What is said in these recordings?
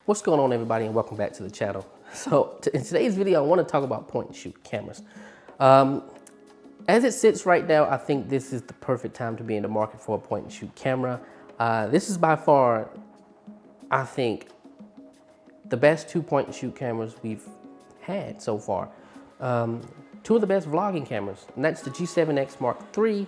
What's going on, everybody, and welcome back to the channel. So in today's video, I want to talk about point and shoot cameras. As it sits right now, I think this is the perfect time to be in the market for a point and shoot camera. This is by far, I think, the best two point and shoot cameras we've had so far. Two of the best vlogging cameras, and that's the G7X Mark III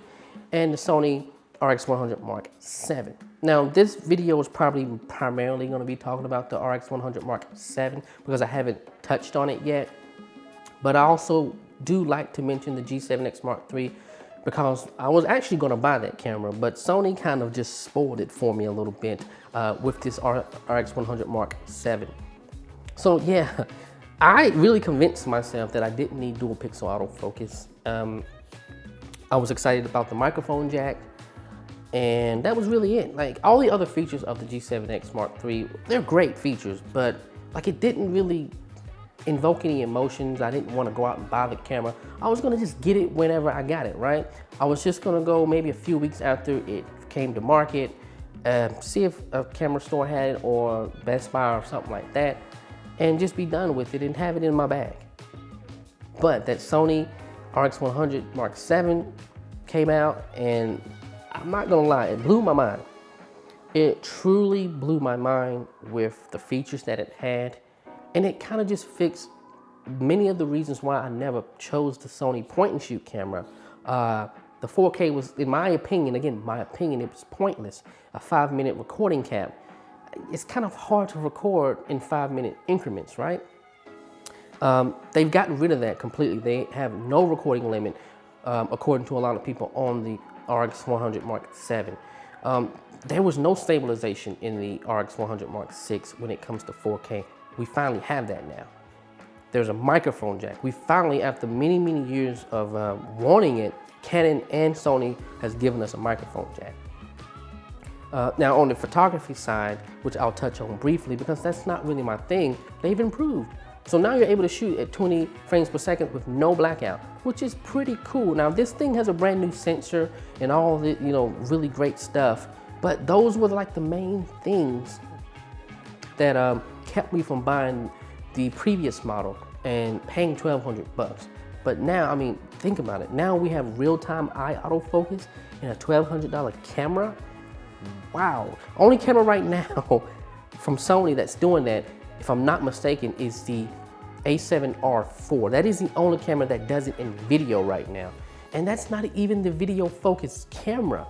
and the Sony RX100 Mark VII. Now, this video is primarily going to be talking about the RX100 Mark VII because I haven't touched on it yet. But I also do like to mention the G7X Mark III because I was actually going to buy that camera, but Sony kind of just spoiled it for me a little bit with this RX100 Mark VII. So yeah, I really convinced myself that I didn't need dual pixel autofocus. I was excited about the microphone jack, and that was really it. Like, all the other features of the G7X Mark III, they're great features, but like, it didn't really invoke any emotions. I didn't want to go out and buy the camera. I was gonna just get it whenever I got it, right? I was just gonna go maybe a few weeks after it came to market, see if a camera store had it or Best Buy or something like that, and just be done with it and have it in my bag. But that Sony RX100 Mark VII came out, and I'm not gonna lie, it blew my mind. It truly blew my mind with the features that it had, and it kind of just fixed many of the reasons why I never chose the Sony point and shoot camera. The 4K was, in my opinion, again, my opinion, it was pointless. A 5-minute recording cap. It's kind of hard to record in 5-minute increments, right? They've gotten rid of that completely. They have no recording limit, according to a lot of people on the RX100 Mark VII. There was no stabilization in the RX100 Mark VI when it comes to 4K. We finally have that now. There's a microphone jack. We finally, after many, many years of wanting it, Canon and Sony has given us a microphone jack. Now on the photography side, which I'll touch on briefly because that's not really my thing, they've improved. So now you're able to shoot at 20 frames per second with no blackout, which is pretty cool. Now this thing has a brand new sensor and all the, really great stuff, but those were like the main things that kept me from buying the previous model and paying $1,200. But now, I mean, think about it. Now we have real-time eye autofocus and a $1,200 camera. Wow. Only camera right now from Sony that's doing that, if I'm not mistaken, is the A7R4. That is the only camera that does it in video right now. And that's not even the video focused camera.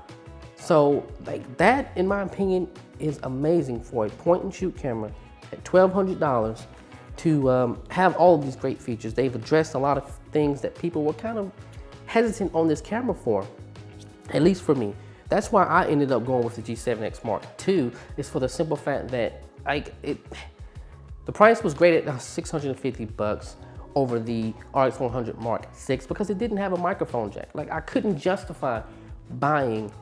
So like that, in my opinion, is amazing for a point and shoot camera at $1,200 to have all of these great features. They've addressed a lot of things that people were kind of hesitant on this camera for, at least for me. That's why I ended up going with the G7X Mark II, is for the simple fact that the price was great at $650 over the RX100 Mark VI because it didn't have a microphone jack. Like, I couldn't justify buying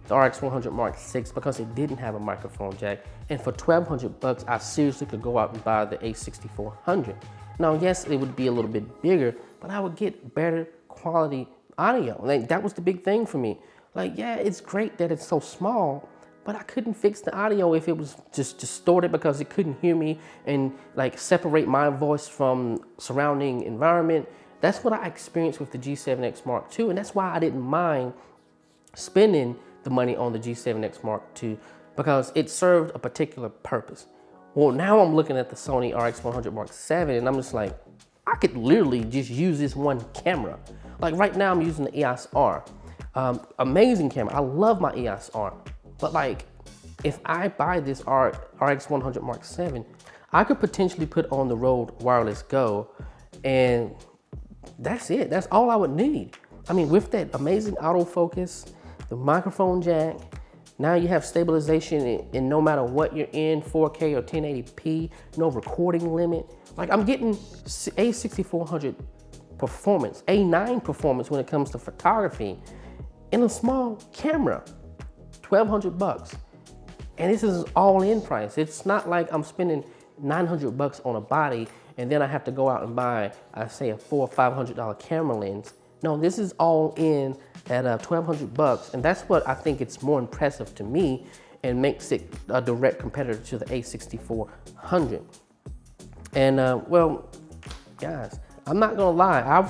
the RX100 Mark VI because it didn't have a microphone jack. And for $1,200, I seriously could go out and buy the A6400. Now, yes, it would be a little bit bigger, but I would get better quality audio. Like, that was the big thing for me. Like, yeah, it's great that it's so small, but I couldn't fix the audio if it was just distorted because it couldn't hear me and like separate my voice from surrounding environment. That's what I experienced with the G7X Mark II, and that's why I didn't mind spending the money on the G7X Mark II because it served a particular purpose. Well, now I'm looking at the Sony RX100 Mark VII and I'm just like, I could literally just use this one camera. Like right now I'm using the EOS R. Amazing camera, I love my EOS R. But like, if I buy this RX100 Mark VII, I could potentially put on the Rode Wireless Go, and that's it. That's all I would need. I mean, with that amazing autofocus, the microphone jack, now you have stabilization in no matter what you're in, 4K or 1080p, no recording limit. Like, I'm getting A6400 performance, A9 performance when it comes to photography in a small camera. $1,200, and this is all in price. It's not like I'm spending $900 on a body and then I have to go out and buy, say, a $400 or $500 camera lens. No, this is all in at $1,200, and that's what I think it's more impressive to me and makes it a direct competitor to the A6400. And well, guys, I'm not gonna lie, I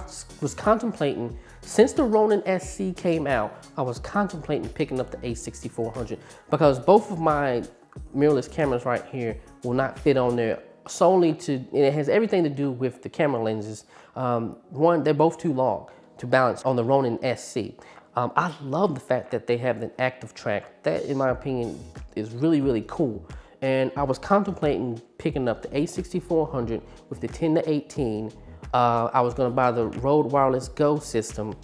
was contemplating, since the Ronin SC came out, I was contemplating picking up the A6400 because both of my mirrorless cameras right here will not fit on there solely and it has everything to do with the camera lenses. One, they're both too long to balance on the Ronin SC. I love the fact that they have an active track. That, in my opinion, is really, really cool. And I was contemplating picking up the A6400 with the 10-18. I was gonna buy the Rode Wireless Go system,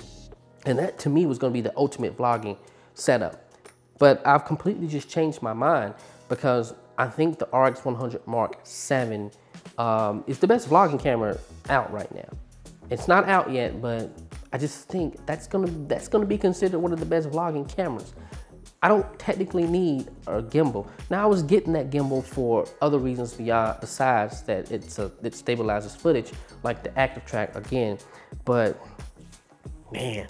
and that to me was gonna be the ultimate vlogging setup. But I've completely just changed my mind because I think the RX100 Mark VII is the best vlogging camera out right now. It's not out yet, but I just think that's gonna be considered one of the best vlogging cameras. I don't technically need a gimbal. Now I was getting that gimbal for other reasons besides that it stabilizes footage, like the active track again. But man,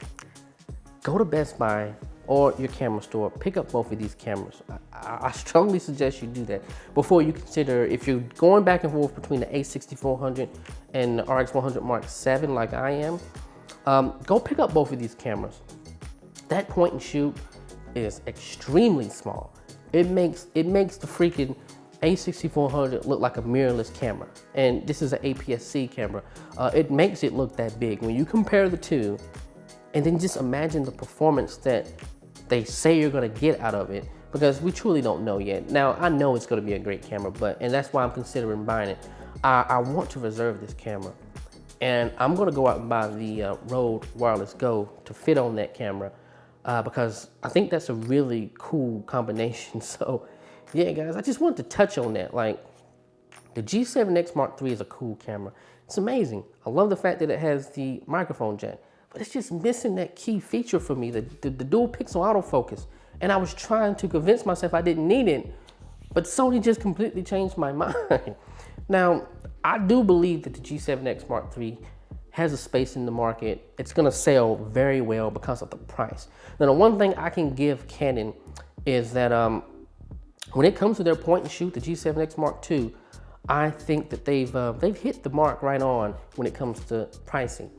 go to Best Buy or your camera store, pick up both of these cameras. I strongly suggest you do that before you consider, if you're going back and forth between the A6400 and the RX100 Mark VII like I am, go pick up both of these cameras. That point and shoot is extremely small. It makes the freaking A6400 look like a mirrorless camera. And this is an APS-C camera. It makes it look that big. When you compare the two, and then just imagine the performance that they say you're gonna get out of it, because we truly don't know yet. Now, I know it's gonna be a great camera, and that's why I'm considering buying it. I want to reserve this camera. And I'm gonna go out and buy the Rode Wireless Go to fit on that camera. Because I think that's a really cool combination. So yeah, guys, I just wanted to touch on that. Like, the G7X Mark III is a cool camera. It's amazing. I love the fact that it has the microphone jack, but it's just missing that key feature for me, the dual pixel autofocus. And I was trying to convince myself I didn't need it, but Sony just completely changed my mind. Now, I do believe that the G7X Mark III has a space in the market. It's gonna sell very well because of the price. Now, the one thing I can give Canon is that when it comes to their point and shoot, the G7X Mark II, I think that they've hit the mark right on when it comes to pricing.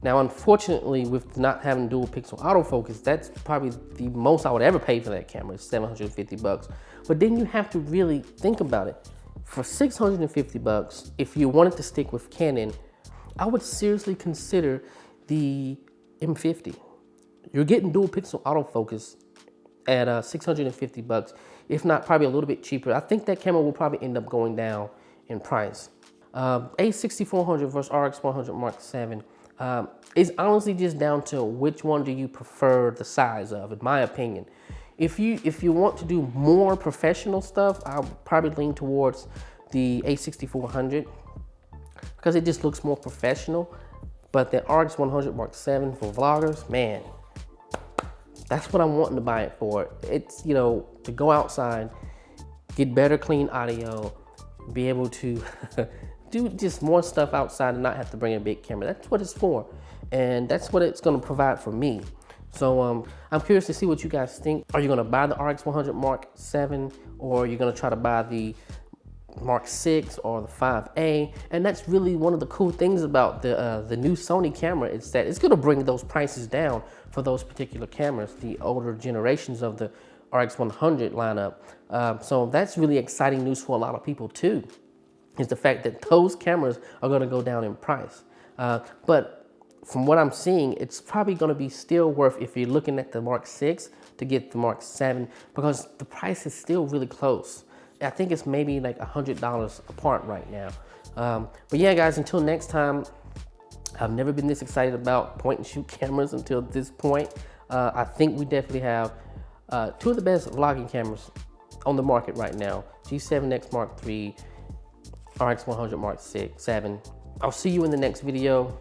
Now, unfortunately, with not having dual pixel autofocus, that's probably the most I would ever pay for that camera, is 750 bucks. But then you have to really think about it. For 650 bucks, if you wanted to stick with Canon, I would seriously consider the M50. You're getting dual pixel autofocus at 650 bucks, if not probably a little bit cheaper. I think that camera will probably end up going down in price. A6400 versus RX100 Mark VII is honestly just down to which one do you prefer the size of, in my opinion. If you want to do more professional stuff, I'll probably lean towards the A6400. Because it just looks more professional. But the RX100 Mark VII for vloggers, man, that's what I'm wanting to buy it for. It's, you know, to go outside, get better clean audio, be able to do just more stuff outside and not have to bring a big camera. That's what it's for. And that's what it's gonna provide for me. So I'm curious to see what you guys think. Are you gonna buy the RX100 Mark VII, or are you gonna try to buy the Mark VI or the 5A? And that's really one of the cool things about the new Sony camera, is that it's gonna bring those prices down for those particular cameras, the older generations of the RX100 lineup. So that's really exciting news for a lot of people too, is the fact that those cameras are gonna go down in price. But from what I'm seeing, it's probably gonna be still worth, if you're looking at the Mark VI, to get the Mark VII, because the price is still really close. I think it's maybe like $100 apart right now. But yeah, guys, until next time, I've never been this excited about point and shoot cameras until this point. I think we definitely have two of the best vlogging cameras on the market right now. G7X Mark III, RX100 Mark VII. I'll see you in the next video.